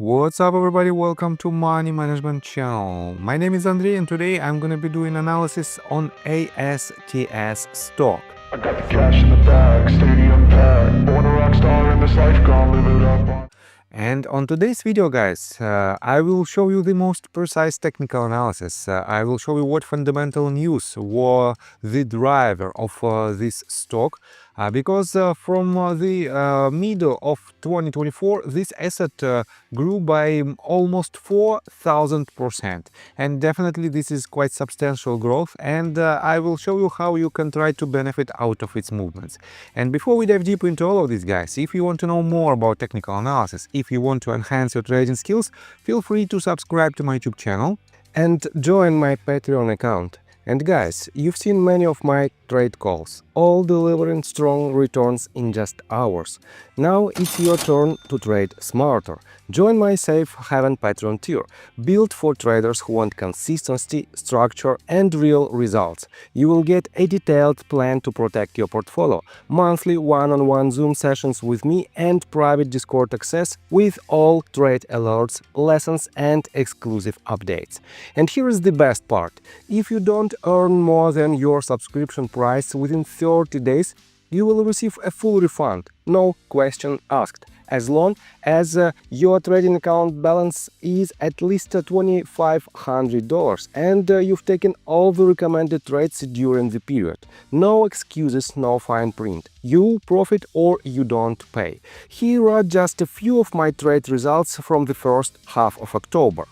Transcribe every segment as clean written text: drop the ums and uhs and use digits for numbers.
What's up everybody, welcome to Money Management channel. My name is Andrei and today I'm gonna be doing analysis on ASTS stock. I got the cash in the bag, stadium packed. Born a rock star in this life, gonna live it up. And on today's video, guys, I will show you the most precise technical analysis. I will show you what fundamental news were the driver of this stock, because from the middle of 2024, this asset grew by almost 4,000%. And definitely this is quite substantial growth, and I will show you how you can try to benefit out of its movements. And before we dive deep into all of this, guys, if you want to know more about technical analysis, if you want to enhance your trading skills, feel free to subscribe to my YouTube channel and join my Patreon account. And guys, you've seen many of my trade calls, all delivering strong returns in just hours. Now it's your turn to trade smarter. Join my Safe Haven Patreon tier, built for traders who want consistency, structure and real results. You will get a detailed plan to protect your portfolio, monthly one-on-one Zoom sessions with me and private Discord access with all trade alerts, lessons and exclusive updates. And here is the best part. If you don't earn more than your subscription price within 30 days, you will receive a full refund, no question asked, as long as your trading account balance is at least $2,500 and you've taken all the recommended trades during the period. No excuses, no fine print. You profit or you don't pay. Here are just a few of my trade results from the first half of October.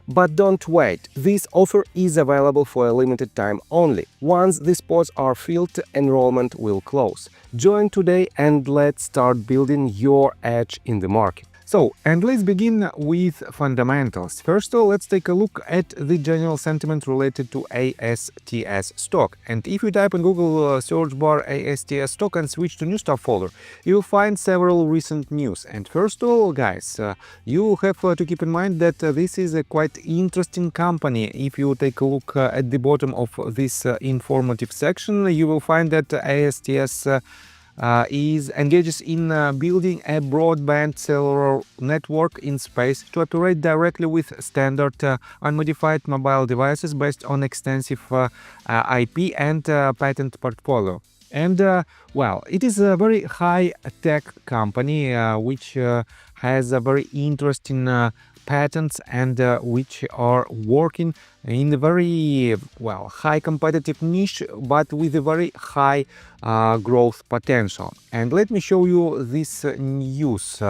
But don't wait, this offer is available for a limited time only. Once the spots are filled, enrollment will close. Join today and let's start building your edge in the market. So, and let's begin with fundamentals. First of all, let's take a look at the general sentiment related to ASTS stock. And if you type in Google search bar ASTS stock and switch to new stuff folder, you'll find several recent news. And first of all, guys, you have to keep in mind that this is a quite interesting company. If you take a look at the bottom of this informative section, you will find that ASTS engages in building a broadband cellular network in space to operate directly with standard unmodified mobile devices based on extensive IP and patent portfolio. And well, it is a very high-tech company which has a very interesting patents and which are working in a very high competitive niche, but with a very high growth potential. And let me show you this news.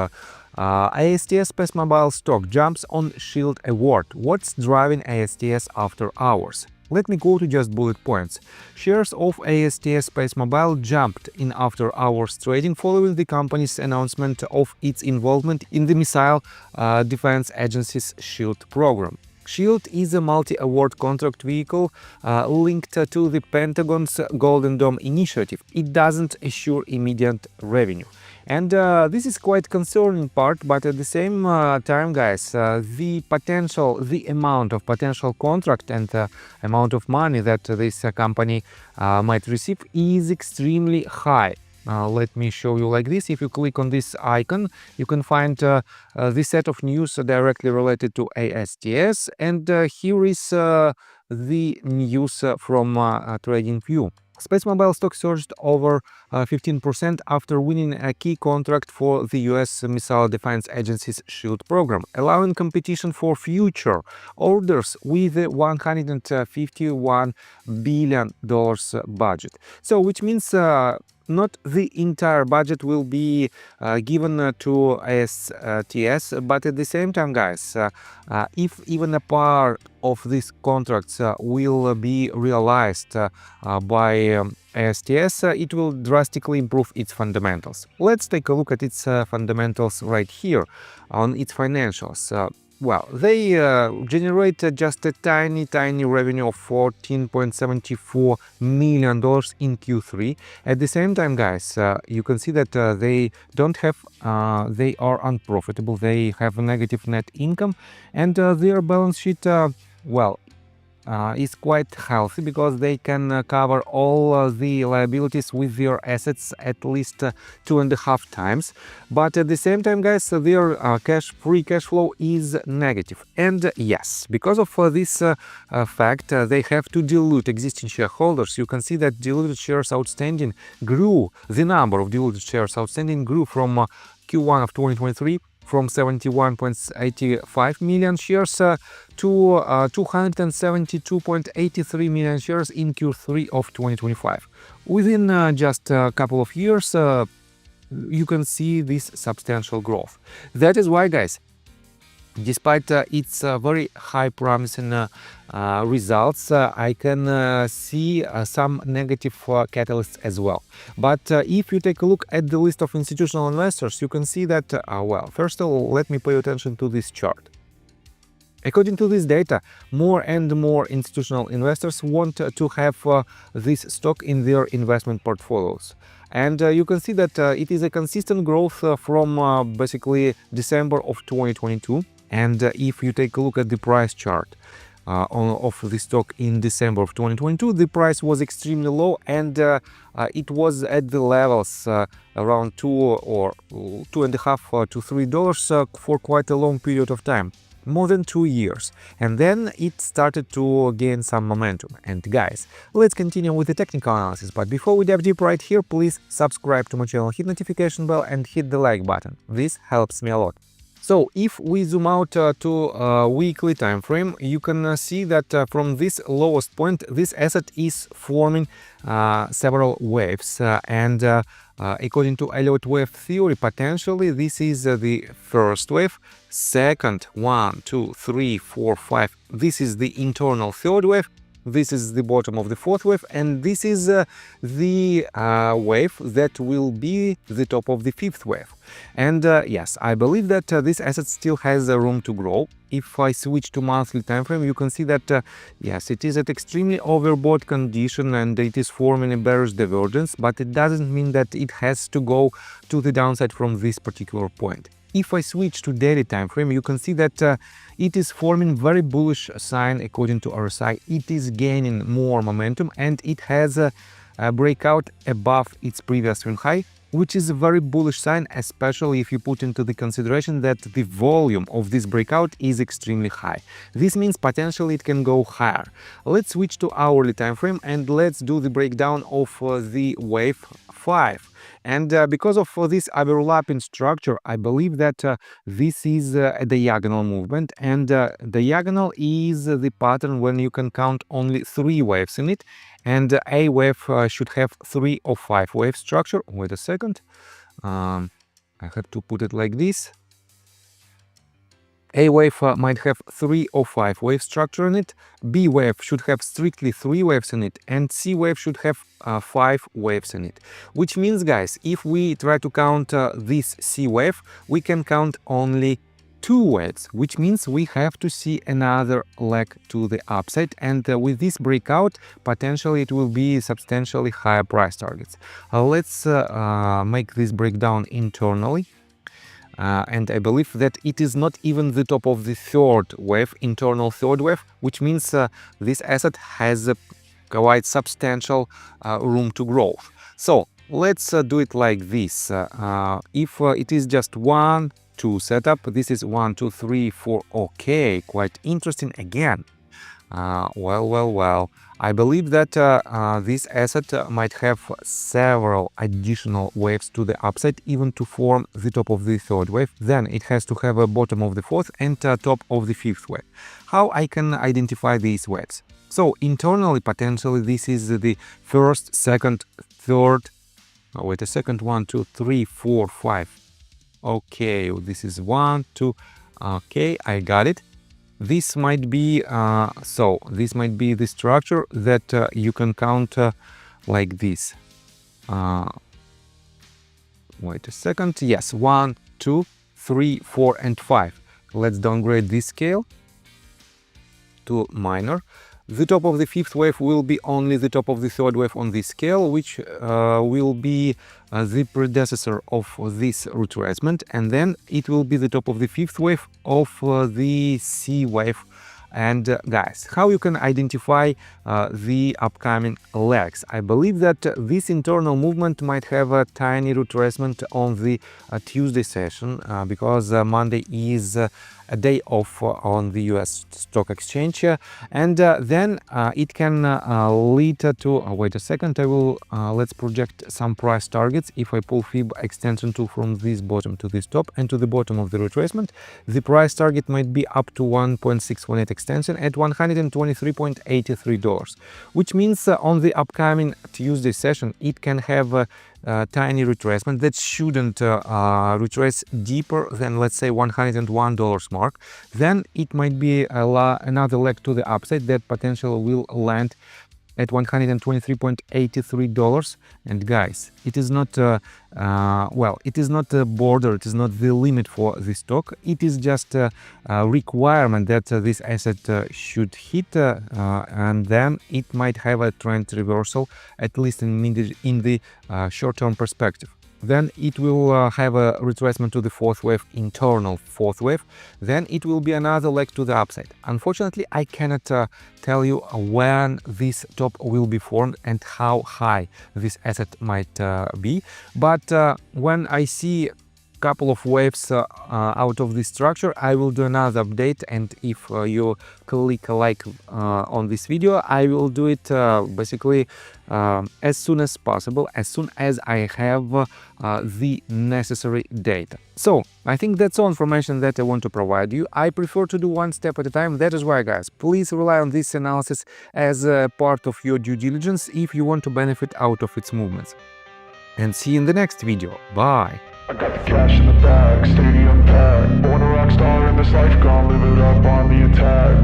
ASTS Space Mobile stock jumps on Shield Award. What's driving ASTS after hours? Let me go to just bullet points. Shares of ASTS Space Mobile jumped in after hours trading following the company's announcement of its involvement in the Missile Defense Agency's SHIELD program. SHIELD is a multi-award contract vehicle linked to the Pentagon's Golden Dome initiative. It doesn't assure immediate revenue. And this is quite concerning part, but at the same time, guys, the amount of potential contract and the amount of money that this company might receive is extremely high. Let me show you like this. If you click on this icon, you can find this set of news directly related to ASTS, and here is the news from TradingView. Space Mobile stock surged over 15% after winning a key contract for the US Missile Defense Agency's SHIELD program, allowing competition for future orders with a $151 billion budget. So, which means not the entire budget will be given to ASTS, but at the same time, guys, if even a part of these contracts will be realized by ASTS, it will drastically improve its fundamentals. Let's take a look at its fundamentals right here on its financials. well, they generate just a tiny revenue of $14.74 million in Q3. At the same time, guys, you can see that they don't have, they are unprofitable. They have a negative net income, and their balance sheet, well, is quite healthy because they can cover all the liabilities with their assets at least 2.5 times. But at the same time, guys, their free cash flow is negative. And yes, because of this fact, they have to dilute existing shareholders. You can see that diluted shares outstanding grew. The number of diluted shares outstanding grew from Q1 of 2023 from 71.85 million shares to 272.83 million shares in Q3 of 2025. Within just a couple of years, you can see this substantial growth. That is why, guys, despite its very high promising results, I can see some negative catalysts as well. But if you take a look at the list of institutional investors, you can see that, well, first of all, let me pay attention to this chart. According to this data, more and more institutional investors want to have this stock in their investment portfolios. And you can see that it is a consistent growth from basically December of 2022. And if you take a look at the price chart of the stock in December of 2022, the price was extremely low, and it was at the levels around $2.5 to $3 for quite a long period of time, more than 2 years. And then it started to gain some momentum. And guys, let's continue with the technical analysis. But before we dive deep right here, please subscribe to my channel, hit notification bell and hit the like button. This helps me a lot. So if we zoom out to a weekly time frame, you can see that from this lowest point, this asset is forming several waves. According to Elliott wave theory, potentially this is the first wave, second, 1, 2, 3, 4, 5. This is the internal third wave. This is the bottom of the fourth wave, and this is the wave that will be the top of the fifth wave. And yes, I believe that this asset still has room to grow. If I switch to monthly time frame, you can see that yes, it is at extremely overbought condition and it is forming a bearish divergence, but it doesn't mean that it has to go to the downside from this particular point. If I switch to daily time frame, you can see that it is forming very bullish sign according to RSI. It is gaining more momentum and it has a breakout above its previous swing high, which is a very bullish sign, especially if you put into the consideration that the volume of this breakout is extremely high. This means potentially it can go higher. Let's switch to hourly time frame and let's do the breakdown of the wave 5. And because of this overlapping structure, I believe that this is a diagonal movement, and diagonal is the pattern when you can count only 3 waves in it, and a wave should have 3 or 5 wave structure. Wait a second, I have to put it like this. A wave might have 3 or 5 wave structure in it, B wave should have strictly 3 waves in it, and C wave should have 5 waves in it. Which means, guys, if we try to count this C wave, we can count only 2 waves, which means we have to see another leg to the upside, and with this breakout, potentially it will be substantially higher price targets. Let's make this breakdown internally. And I believe that it is not even the top of the third wave, internal third wave, which means this asset has a quite substantial room to grow. So let's do it like this. If it is just 1, 2 setup, this is 1, 2, 3, 4. Okay, quite interesting again. Well, I believe that this asset might have several additional waves to the upside, even to form the top of the third wave. Then it has to have a bottom of the fourth and top of the fifth wave. How I can identify these waves? So internally, potentially, this is the first, second, third. Oh, wait a second, 1, 2, 3, 4, 5. Okay, this is 1, 2. Okay, I got it. This might be this might be the structure that you can count like this. Wait a second. Yes, 1, 2, 3, 4, and 5. Let's downgrade this scale to minor. The top of the fifth wave will be only the top of the third wave on this scale, which will be the predecessor of this retracement, and then it will be the top of the fifth wave of the C wave. And guys, how you can identify the upcoming legs? I believe that this internal movement might have a tiny retracement on the Tuesday session because Monday is a day off on the US stock exchange, and then it can lead to wait a second, I will let's project some price targets. If I pull fib extension tool from this bottom to this top and to the bottom of the retracement, the price target might be up to 1.618 extension at $123.83, which means on the upcoming Tuesday session it can have a tiny retracement that shouldn't retrace deeper than, let's say, $101 mark. Then it might be another leg to the upside that potentially will land at $123.83. And guys, it is not well, it is not a border, it is not the limit for the stock. It is just a requirement that this asset should hit, and then it might have a trend reversal, at least in the short-term perspective. Then it will have a retracement to the fourth wave, internal fourth wave. Then it will be another leg to the upside. Unfortunately, I cannot tell you when this top will be formed and how high this asset might be. But when I see couple of waves out of this structure, I will do another update, and if you click like on this video, I will do it basically as soon as possible, as soon as I have the necessary data. So I think that's all information that I want to provide you. I prefer to do one step at a time. That is why, guys, please rely on this analysis as a part of your due diligence if you want to benefit out of its movements. And see you in the next video. Bye. I got the cash in the bag, stadium packed. Born a rock star in this life, gone live it up on the attack.